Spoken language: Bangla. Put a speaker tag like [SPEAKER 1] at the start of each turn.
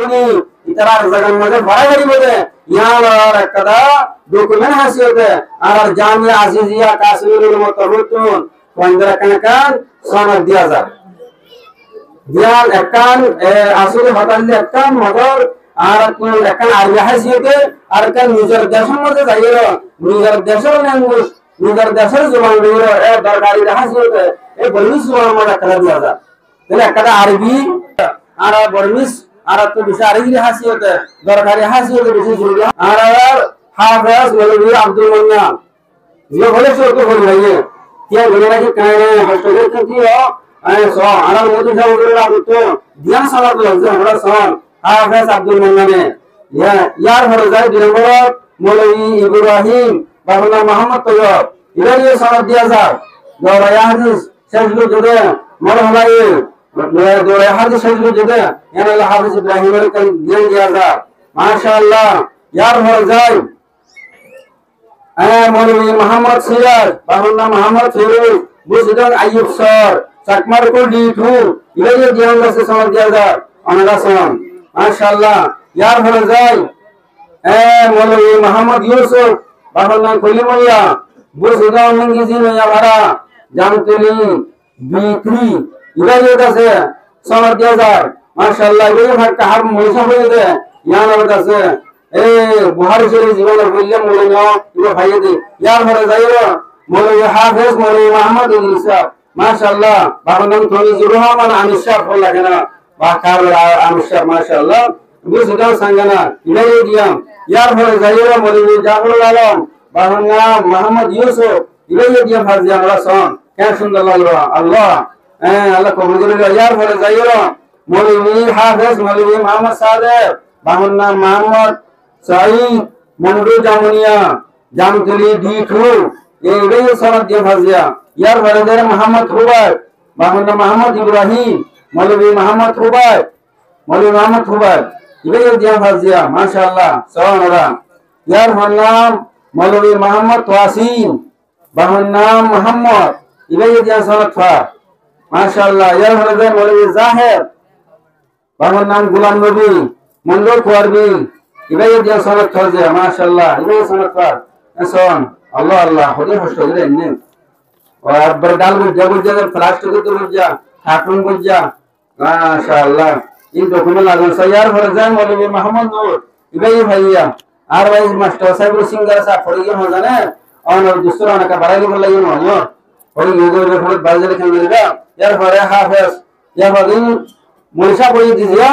[SPEAKER 1] কোনি ইতারা জায়গার মধ্যে বাড়াবাড়ি বলে ইয়ার একটা ডকুমেন্ট হাসিতে আর জামিয়া আজিজিয়া কাশ্মীরের মতো নতুন পয়ন্দরা কানকান সনদ দিয়া যায় দিয়াল একান আসলে হতালে একান মগর আর কোন একান আরবি হাসিতে আর কান নিজের দেশের মধ্যে যাইল নিজের দেশের ল্যাঙ্গুয়েজ নিজের দেশের জবান বের এ দরকারি হাসিতে এই বর্মিস জবান মধ্যে করা দিয়া যায় তাহলে একটা আরবি আর বর্মিস আর তো বেশি আরবি হাসিতে দরকারি হাসিতে বেশি জরুরি আর হাফেজ মৌলভী আব্দুল মান্নান যে বলে সে তো বলে ভাইয়ে কি বলে নাকি কানে হস্টেলে কি সো আনার মধ্যে সামগ্রীর তো ধ্যান সালাত লাগছে আমরা সন হাফেজ আব্দুল মান্নানে ইয়ার হলো যায় দুই নম্বর মৌলভী ইব্রাহিম বাবুল্লাহ মোহাম্মদ তৈয়ব ইরানি সনদ দিয়া যায় দৌড়ায়া হাদিস শেষগুলো জুড়ে মরহলাই দৌড়ায়া হাদিস শেষগুলো জুড়ে ইয়ানাল হাফেজ ইব্রাহিমের কান জ্ঞান দিয়া যায় মাশাআল্লাহ ইয়ার হলো যায় মৌলভী মোহাম্মদ সিরাজ বাবুল্লাহ মোহাম্মদ ফিরোজ বুঝদান আইয়ুব স্যার চাকমার কোল ডিটু ইলাইয়ে জ্ঞান আছে সনদ দিয়া যায় অনারা সন মাশাআল্লাহ ইয়ার হলো যায় মৌলভী মোহাম্মদ ইউসুফ বাবুল্লাহ খলিমুল্লাহ বুঝদান ইংরেজি নয়া ভাড়া জামতুলি বি3 ইলাইয়ে আছে সনদ দিয়া যায় মাশাআল্লাহ ইলাইয়ে ভাগ কাহার মহিষা হয়ে দে ইয়ার আছে বুহারি শরীফ জীবনের বললাম মৌলানা ইবো ভাইয়ে দে ইয়ার হলো যাইলো মৌলভী হাফেজ মৌলভী মোহাম্মদ ইদ্রিস মাশাআল্লাহ বাবার নাম তমিজুর রহমান আনিশার ফল লাগে না বাকার আনিশার মাশাআল্লাহ বুঝদান সাঙ্গানা ইলাইয়ে দিয়াম ইয়ার হলো যাইলো মৌলভী জাফরুল আলম বাবার নাম মোহাম্মদ ইউসুফ ইলাইয়ে দিয়াম ফারজি আমরা সন কেন সুন্দর লাগলো আল্লাহ আল্লাহ কবুল করে ইয়ার হলো যাইলো মৌলভী হাফেজ মৌলভী মোহাম্মদ সাদেক বাবার নাম মোহাম্মদ সাইদ মন্ডু জামুনিয়া জামতুলি ডিটু এই সনদ দিয়ে ফাজিয়া ইয়ার বড়দের মোহাম্মদ হুবাই বাবুল্লাহ মোহাম্মদ ইব্রাহিম মৌলভী মোহাম্মদ হুবাই এই দিয়ে ফাজিয়া মাশাআল্লাহ সনরা ইয়ার নাম মৌলভী মোহাম্মদ ওয়াসিম বাবার নাম মোহাম্মদ এই দিয়ে সনদ ফা মাশাআল্লাহ ইয়ার বড়দের মৌলভী জাহের বাবার নাম গোলাম নবী মন্ডল কোয়ারবি ইবাই দিয়া সনদ ফাজিয়া মাশাআল্লাহ ইবাই সনদ ফা সন আল্লাহ আল্লাহ হদি হস্ত দিলেন নে আর বরদাল বুঝা প্লাস্টিক তো বুঝা কার্টুন বুঝা মাশাআল্লাহ এই ডকুমেন্ট লাগন সাইয়ার ফরজান মৌলভী মোহাম্মদ নূর ইবাই ভাইয়া আর ভাই মাস্টার সাহেব সিঙ্গার সা ফড়িয়ে हो জানে और दूसरा ना का बड़ाई बोल लगी हो और ये जो बहुत बाजरे के मिलेगा यार फरे हाफिज या बदिन मुर्शा बोली दीजिए